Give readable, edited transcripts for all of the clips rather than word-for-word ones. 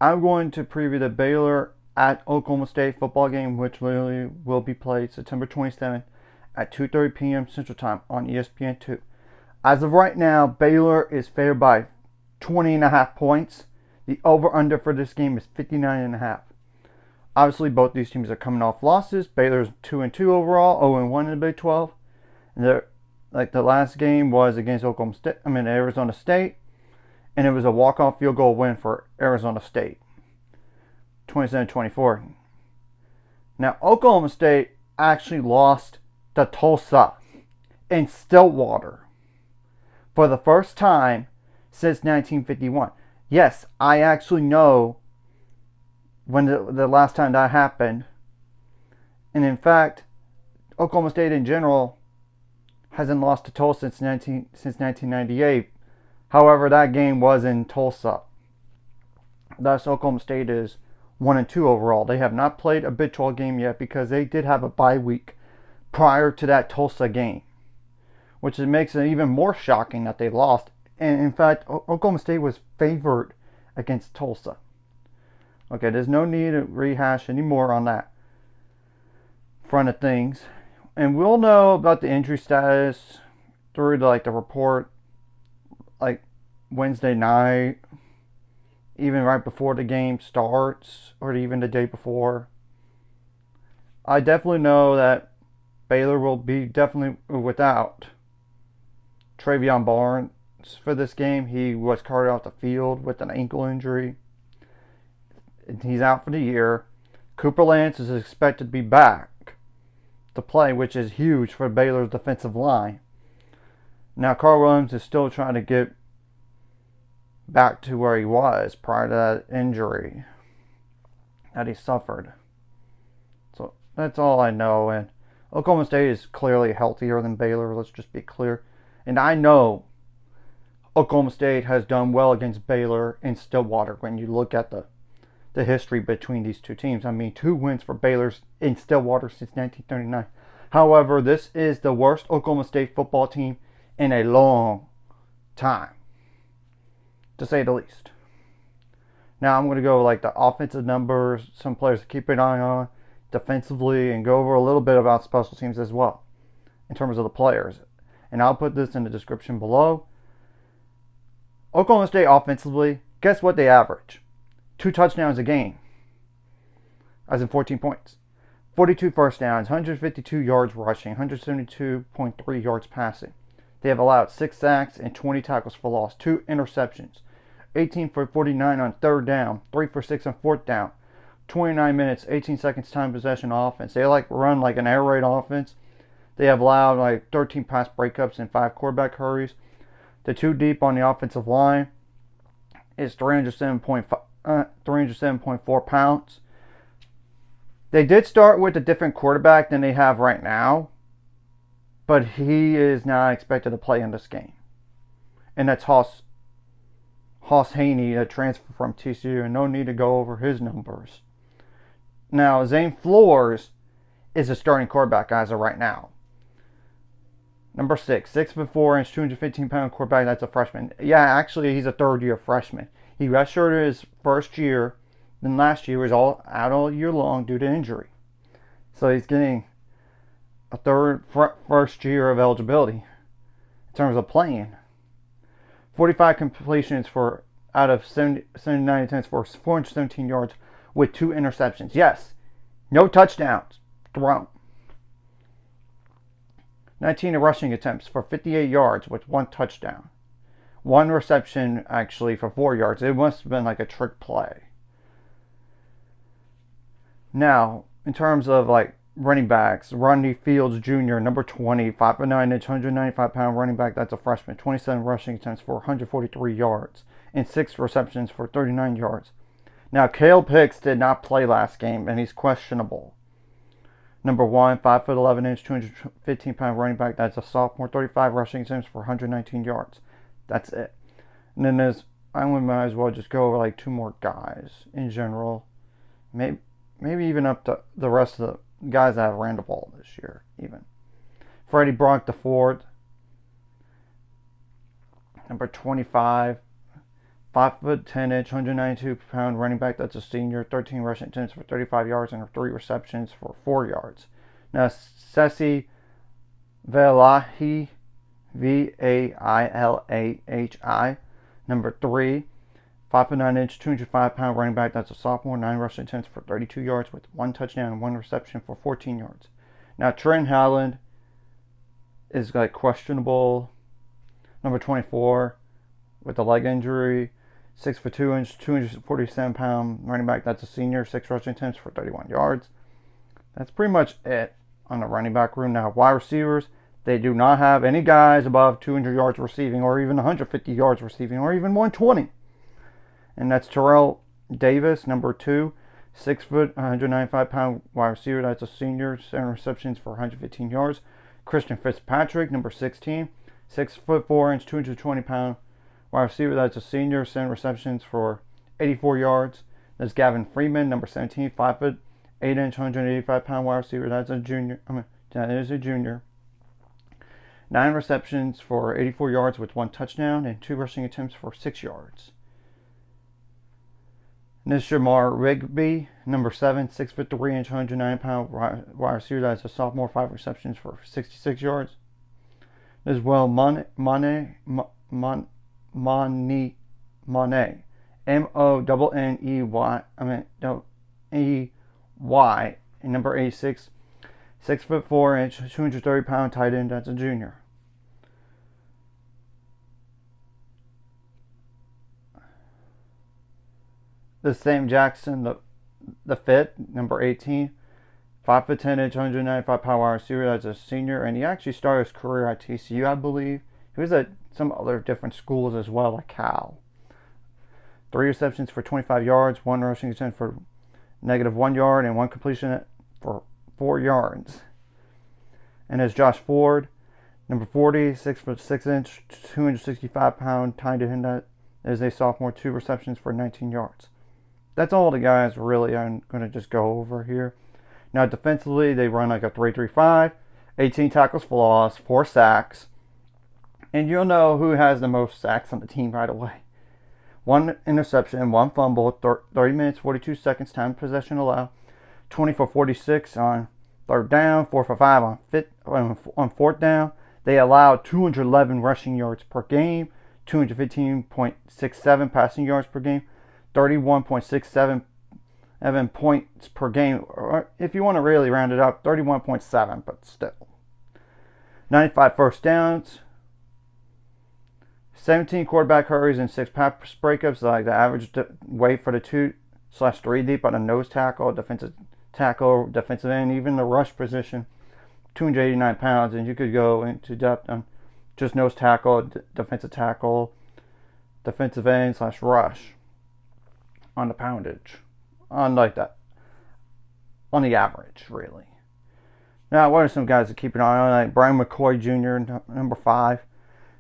I'm going to preview the Baylor at Oklahoma State football game, which literally will be played September 27th at 2:30 p.m. Central Time on ESPN2. As of right now, Baylor is favored by 20.5 points. The over/under for this game is 59.5. Obviously, both these teams are coming off losses. Baylor's 2-2 overall, 0-1 in the Big 12. And the last game was against Arizona State, and it was a walk-off field goal win for Arizona State, 27-24. Now, Oklahoma State actually lost to Tulsa in Stillwater for the first time since 1951. Yes, I actually know when the last time that happened. And in fact, Oklahoma State in general hasn't lost to Tulsa since 1998. However, that game was in Tulsa. Thus, Oklahoma State is 1-2 overall. They have not played a Big 12 game yet because they did have a bye week prior to that Tulsa game, which makes it even more shocking that they lost. And in fact, Oklahoma State was favored against Tulsa. Okay, there's no need to rehash anymore on that front of things. And we'll know about the injury status through the report Wednesday night, even right before the game starts, or even the day before. I definitely know that Baylor will be definitely without Travion Barnes for this game. He was carted off the field with an ankle injury. He's out for the year. Cooper Lance is expected to be back to play, which is huge for Baylor's defensive line. Now, Carl Williams is still trying to get back to where he was prior to that injury that he suffered. So that's all I know. And Oklahoma State is clearly healthier than Baylor, let's just be clear. And I know Oklahoma State has done well against Baylor in Stillwater when you look at the history between these two teams. I mean, 2 wins for Baylor in Stillwater since 1939. However, this is the worst Oklahoma State football team in a long time, to say the least. Now I'm going to go the offensive numbers, some players to keep an eye on defensively, and go over a little bit about special teams as well in terms of the players. And I'll put this in the description below. Oklahoma State offensively, guess what they average? 2 touchdowns a game, as in 14 points. 42 first downs, 152 yards rushing, 172.3 yards passing. They have allowed 6 sacks and 20 tackles for loss, 2 interceptions, 18 for 49 on 3rd down, 3 for 6 on 4th down, 29 minutes, 18 seconds time possession offense. They run an air raid offense. They have allowed 13 pass breakups and 5 quarterback hurries. The 2 deep on the offensive line is 307.4 pounds. They did start with a different quarterback than they have right now, but he is not expected to play in this game. And that's Hoss Haney, a transfer from TCU, and no need to go over his numbers. Now, Zane Flores is a starting quarterback as of right now. Number 6, 6'4", 215-pound quarterback. That's a freshman. Yeah, actually, he's a 3rd-year freshman. He redshirted his first year, then last year was out all year long due to injury. So he's getting a first year of eligibility in terms of playing. 45 completions out of 79 attempts for 417 yards with 2 interceptions. Yes, no touchdowns thrown. 19 rushing attempts for 58 yards with 1 touchdown. 1 reception actually for 4 yards. It must have been a trick play. Now, in terms of running backs, Rodney Fields Jr., number 20, 5'9", 195-pound running back. That's a freshman. 27 rushing attempts for 143 yards and 6 receptions for 39 yards. Now, Caleb Hicks did not play last game, and he's questionable. Number 1, 5'11", 215-pound running back. That's a sophomore. 35 rushing attempts for 119 yards. That's it. And then I might as well just go over 2 more guys in general. Maybe even up to the rest of the guys that have ran the ball this year, even. Freddie Brock IV, number 25, 5'10", 192-pound running back. That's a senior. 13 rushing attempts for 35 yards and 3 receptions for 4 yards. Now, Sesi Valahi, Vailahi, number 3, 5'9", 205-pound running back. That's a sophomore. 9 rushing attempts for 32 yards with 1 touchdown and 1 reception for 14 yards. Now, Trent Howland is like questionable. Number 24 with a leg injury. 6'2", 247-pound running back. That's a senior. 6 rushing attempts for 31 yards. That's pretty much it on the running back room. Now, wide receivers, they do not have any guys above 200 yards receiving or even 150 yards receiving or even 120. And that's Terrell Davis, number 2, 6 foot, 195-pound wide receiver. That's a senior. 7 receptions for 115 yards. Christian Fitzpatrick, number 16, 6'4", 220-pound wide receiver. That's a senior. 7 receptions for 84 yards. There's Gavin Freeman, number 17, 5'8", 185-pound wide receiver. That's a junior. That is a junior. 9 receptions for 84 yards with 1 touchdown and 2 rushing attempts for 6 yards. Nishamar Rigby, number 7, 6'3", 109-pound wide receiver. That's a sophomore. 5 receptions for 66 yards. As well, Money, Money, M-O-N-N-E-Y, and number 86, 6'4", 230-pound tight end. That's a junior. The Sam Jackson, the fifth, number 18, 5'10", 195-pound wide receiver. That's a senior, and he actually started his career at TCU, I believe. He was at some other different schools as well, like Cal. 3 receptions for 25 yards, 1 rushing attempt for -1 yard, and 1 completion for 4 yards. And there's Josh Ford, number 40, 6'6", 265-pound tight end. That is a sophomore. 2 receptions for 19 yards. That's all the guys really I'm going to just go over here. Now, defensively, they run like a 3-3-5, 18 tackles for loss, 4 sacks. And you'll know who has the most sacks on the team right away. 1 interception, 1 fumble, 30 minutes, 42 seconds time possession allowed. 20 for 46 on 3rd down, 4 for 5 on 4th down. They allowed 211 rushing yards per game, 215.67 passing yards per game, 31.67 points per game. Or if you want to really round it up, 31.7, but still. 95 first downs, 17 quarterback hurries, and 6 pass breakups. Like the average weight for the 2/3 deep on the nose tackle, defensive end, even the rush position, 289 pounds. And you could go into depth on just nose tackle, defensive end / rush on the poundage, on like that, on the average, really. Now, what are some guys to keep an eye on? Like Brian McCoy Jr., number 5,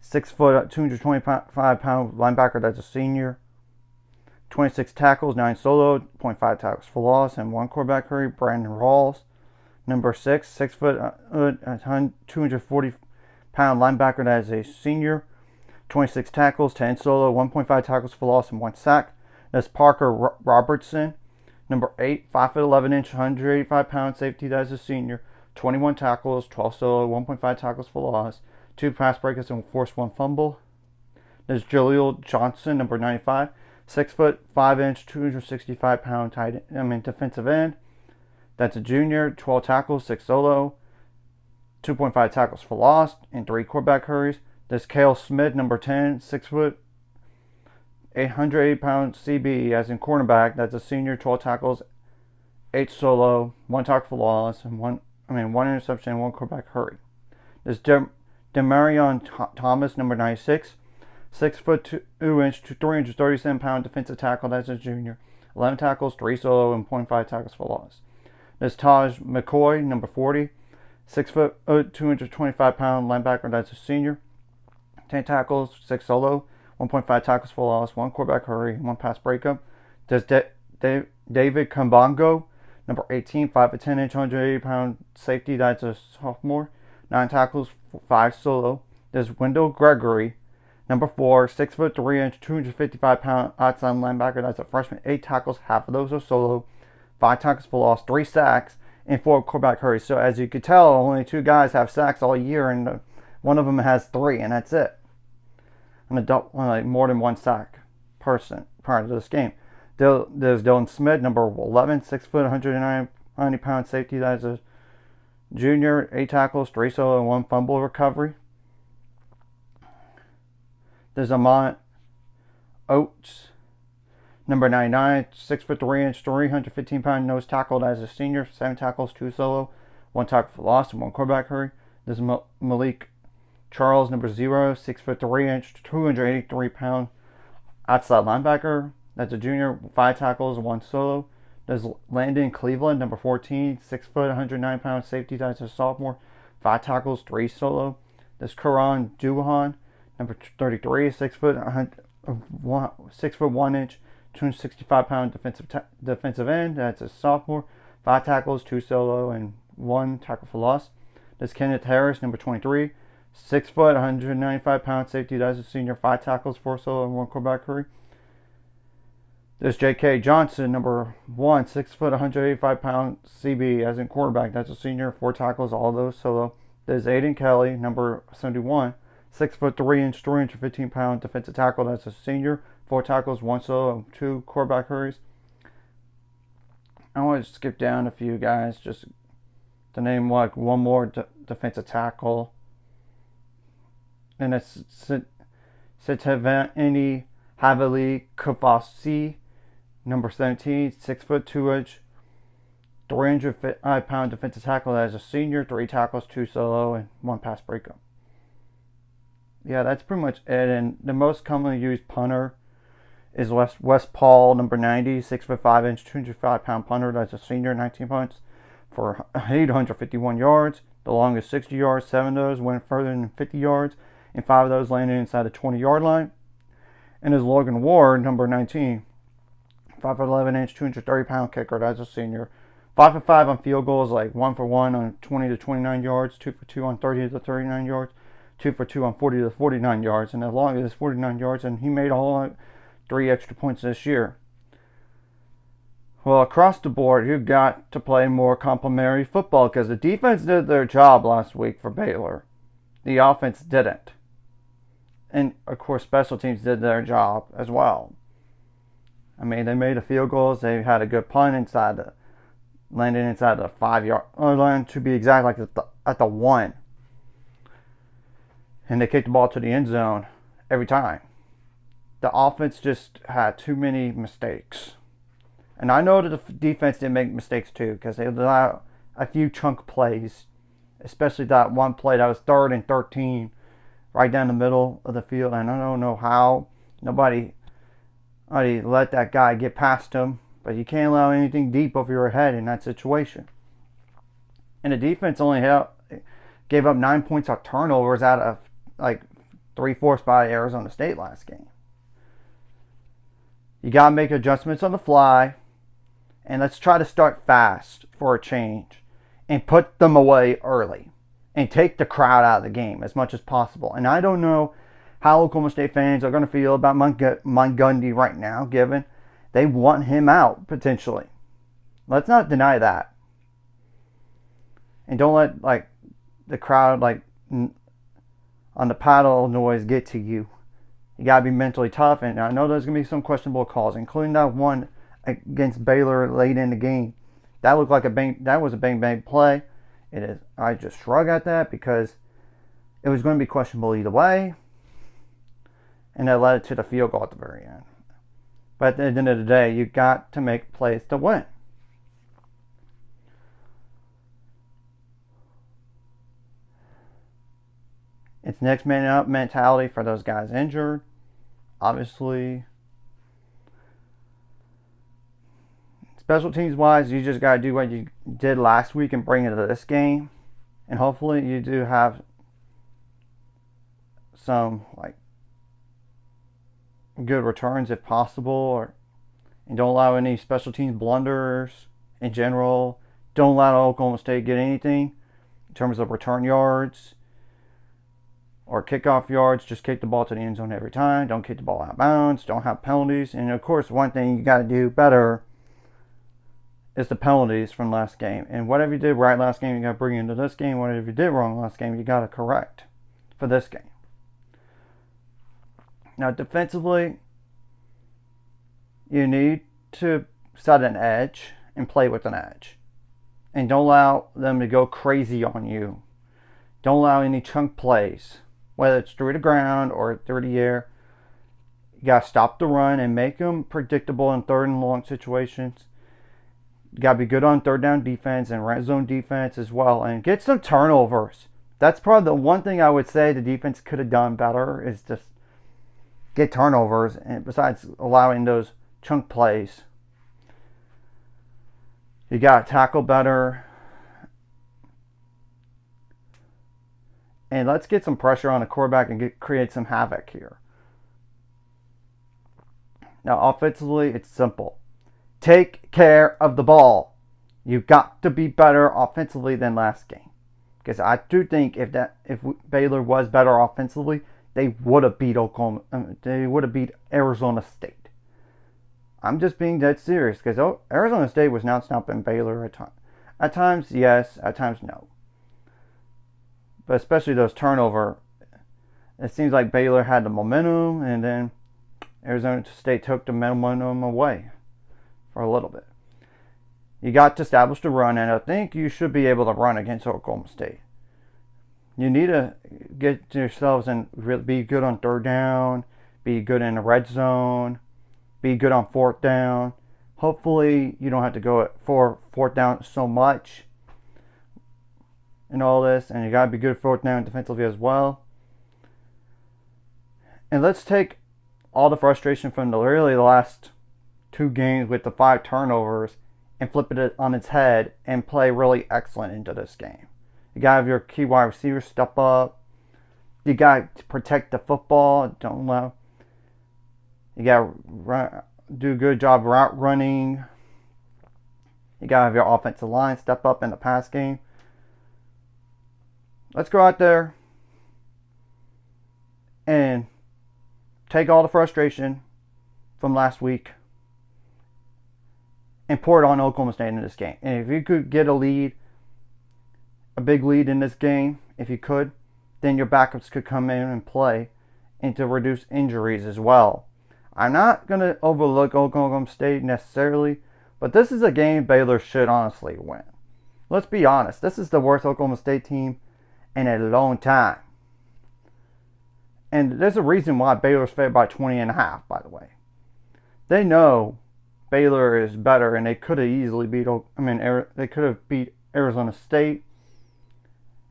6 foot, 225-pound linebacker. That's a senior. 26 tackles, 9 solo, 0.5 tackles for loss, and 1 quarterback hurry. Brandon Rawls, number 6, 6 foot, 240-pound linebacker. That is a senior. 26 tackles, 10 solo, 1.5 tackles for loss, and 1 sack. That's Parker Robertson, number 8, 5'11", 185-pound safety. That is a senior. 21 tackles, 12 solo, 1.5 tackles for loss, 2 pass breakups, and forced 1 fumble. There's Jaleel Johnson, number 95, 6 foot, 5 inch, 265-pound defensive end. That's a junior. 12 tackles, 6 solo, 2.5 tackles for loss, and 3 quarterback hurries. There's Cale Smith, number 10, 6 foot, 880-pound CB as in cornerback. That's a senior. 12 tackles, 8 solo, 1 tackle for loss, and 1 interception, and 1 quarterback hurry. There's Demarion Thomas, number 96, 6 foot 2 inch, 337-pound defensive tackle. That's a junior. 11 tackles, 3 solo, and 0.5 tackles for loss. There's Taj McCoy, number 40, 6 foot 225-pound linebacker. That's a senior. 10 tackles, 6 solo, 1.5 tackles for loss, 1 quarterback hurry, 1 pass breakup. There's David Kambongo, number 18, 5'10", 180-pound safety. That's a sophomore. 9 tackles, 5 solo. There's Wendell Gregory, Number 4, 6'3", 255-pound outside linebacker. That's a freshman. 8 tackles, half of those are solo. 5 tackles for loss, 3 sacks, and 4 quarterback hurries. So as you could tell, only 2 guys have sacks all year, and one of them has 3, and that's it. An adult, like more than 1 sack person prior to this game. There's Dylan Smith, number 11, 6 foot, 190-pound safety. That's a junior, 8 tackles, 3 solo, and 1 fumble recovery. There's Amont Oates, number 99, 6'3", 315-pound nose tackle. As a senior, 7 tackles, 2 solo, 1 tackle for loss, and 1 quarterback hurry. There's Malik Charles, number 0, 6'3", 283-pound outside linebacker. That's a junior, 5 tackles, 1 solo. There's Landon Cleveland, number 14, 6 foot, 109-pound safety. That's a sophomore, 5 tackles, 3 solo. There's Karan Duhan, number 33, 6 foot, 1 inch, 265-pound defensive end. That's a sophomore, 5 tackles, 2 solo, and 1 tackle for loss. There's Kenneth Harris, number 23, 6 foot, 195-pound safety. That's a senior, 5 tackles, 4 solo, and 1 quarterback hurry. There's J.K. Johnson, number 1, 6 foot, 185-pound CB as in quarterback. That's a senior, 4 tackles, all those solo. There's Aiden Kelly, number 71, 6 foot, 3 inch, 315-pound defensive tackle. That's a senior, 4 tackles, 1 solo, and 2 quarterback hurries. I want to skip down a few guys just to name like one more defensive tackle. And it's Sitevani Havili Kufasi, number 17, 6 foot, 2 inch, 305-pound defensive tackle. As a senior, 3 tackles, 2 solo, and 1 pass breakup. Yeah, that's pretty much it. And the most commonly used punter is Wes Paul, number 90, 6 foot, 5 inch, 205-pound punter. That's a senior, 19 punts for 851 yards. The longest 60 yards, 7 of those went further than 50 yards, and 5 of those landed inside the 20-yard line. And is Logan Ward, number 19, 5 foot, 11 inch, 230-pound kicker. That's a senior. 5 for 5 on field goals, like 1 for 1 on 20 to 29 yards, 2 for 2 on 30 to 39 yards, 2 for 2 on 40 to 49 yards, and as long as it's 49 yards, and he made all 3 extra points this year. Well, across the board, you've got to play more complementary football because the defense did their job last week for Baylor. The offense didn't. And, of course, special teams did their job as well. I mean, they made the field goals. They had a good punt landed inside the 5-yard line, to be exact, like at the 1. And they kicked the ball to the end zone every time. The offense just had too many mistakes. And I know that the defense didn't make mistakes too, because they allowed a few chunk plays, especially that one play that was 3rd and 13, right down the middle of the field. And I don't know how nobody let that guy get past him, but you can't allow anything deep over your head in that situation. And the defense only gave up 9 points on turnovers out of like 3/4 by Arizona State last game. You got to make adjustments on the fly, and let's try to start fast for a change and put them away early and take the crowd out of the game as much as possible. And I don't know how Oklahoma State fans are going to feel about Gundy right now, given they want him out potentially. Let's not deny that. And don't let the crowd on the paddle noise get to you. You got to be mentally tough, and I know there's going to be some questionable calls, including that one against Baylor late in the game. That looked like that was a bang play. It is. I just shrug at that because it was going to be questionable either way, and that led to the field goal at the very end. But at the end of the day, you got to make plays to win. It's next man up mentality for those guys injured. Obviously, special teams wise, you just got to do what you did last week and bring it to this game. And hopefully you do have some good returns if possible, and don't allow any special teams blunders in general. Don't allow Oklahoma State get anything in terms of return yards. or kickoff yards. Just kick the ball to the end zone every time. Don't kick the ball out of bounds. Don't have penalties. And of course, one thing you got to do better is the penalties from last game. And whatever you did right last game, you got to bring into this game. Whatever you did wrong last game, you got to correct for this game. Now, defensively, you need to set an edge and play with an edge. And don't allow them to go crazy on you. Don't allow any chunk plays, whether it's through the ground or through the air. You got to stop the run and make them predictable in third and long situations. You got to be good on third down defense and red zone defense as well. And get some turnovers. That's probably the one thing I would say the defense could have done better is just get turnovers. And besides allowing those chunk plays, you got to tackle better. And let's get some pressure on the quarterback and create some havoc here. Now, offensively, it's simple. Take care of the ball. You've got to be better offensively than last game. Because I do think if Baylor was better offensively, they would have beat Arizona State. I'm just being dead serious because Arizona State was not stopping Baylor at times. At times, yes. At times, no. But especially those turnover, it seems like Baylor had the momentum, and then Arizona State took the momentum away for a little bit. You got to establish the run, and I think you should be able to run against Oklahoma State. You need to get yourselves and really be good on third down, be good in the red zone, be good on fourth down. Hopefully, you don't have to go for fourth down so much and all this. And you got to be good fourth down defensively as well. And let's take all the frustration from the last 2 games with the 5 turnovers and flip it on its head and play really excellent into this game. You got to have your key wide receivers step up. You got to protect the football. Don't allow. You got to do a good job route running. You got to have your offensive line step up in the pass game. Let's go out there and take all the frustration from last week and pour it on Oklahoma State in this game. And if you could get a big lead in this game, if you could, then your backups could come in and play and to reduce injuries as well. I'm not going to overlook Oklahoma State necessarily, but this is a game Baylor should honestly win. Let's be honest. This is the worst Oklahoma State team in a long time. And there's a reason why Baylor's favored by 20.5, by the way. They know Baylor is better, and they could have easily beat Arizona State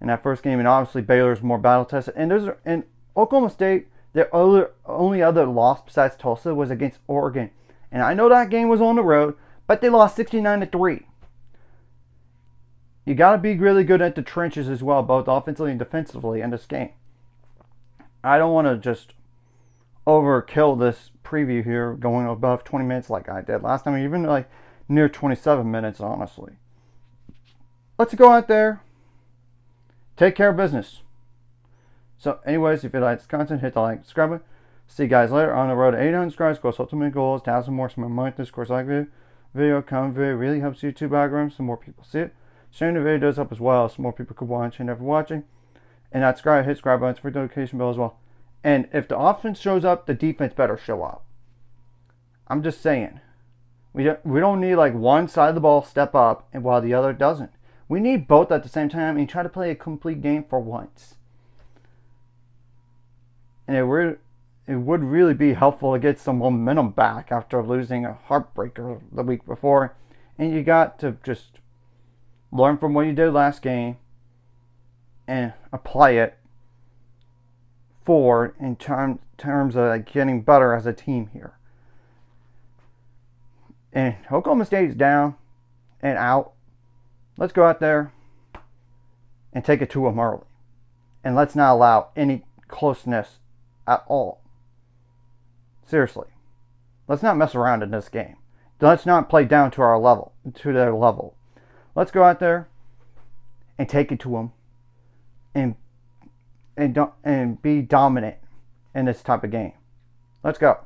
in that first game, and obviously Baylor's more battle tested. And Oklahoma State, their only other loss besides Tulsa was against Oregon. And I know that game was on the road, but they lost 69-3. You got to be really good at the trenches as well, both offensively and defensively in this game. I don't want to just overkill this preview here, going above 20 minutes like I did last time, even like near 27 minutes, honestly. Let's go out there, take care of business. So anyways, if you like this content, hit the like, subscribe button. See you guys later on the road to 800 subscribers. Course, ultimate goals, 1,000 more. Some more money. This course, like video, comment video really helps YouTube algorithm. So more people see it. Sharing the video does help as well, so more people could watch and never watching. And that subscribe, hit subscribe button for notification bell as well. And if the offense shows up, the defense better show up. I'm just saying. We don't need like one side of the ball step up and while the other doesn't. We need both at the same time and try to play a complete game for once. And it would really be helpful to get some momentum back after losing a heartbreaker the week before. And you got to just learn from what you did last game and apply it forward in terms of like getting better as a team here. And Oklahoma State is down and out. Let's go out there and take it to them early. And let's not allow any closeness at all. Seriously. Let's not mess around in this game. Let's not play down to their level. Let's go out there and take it to them and and be dominant in this type of game. Let's go.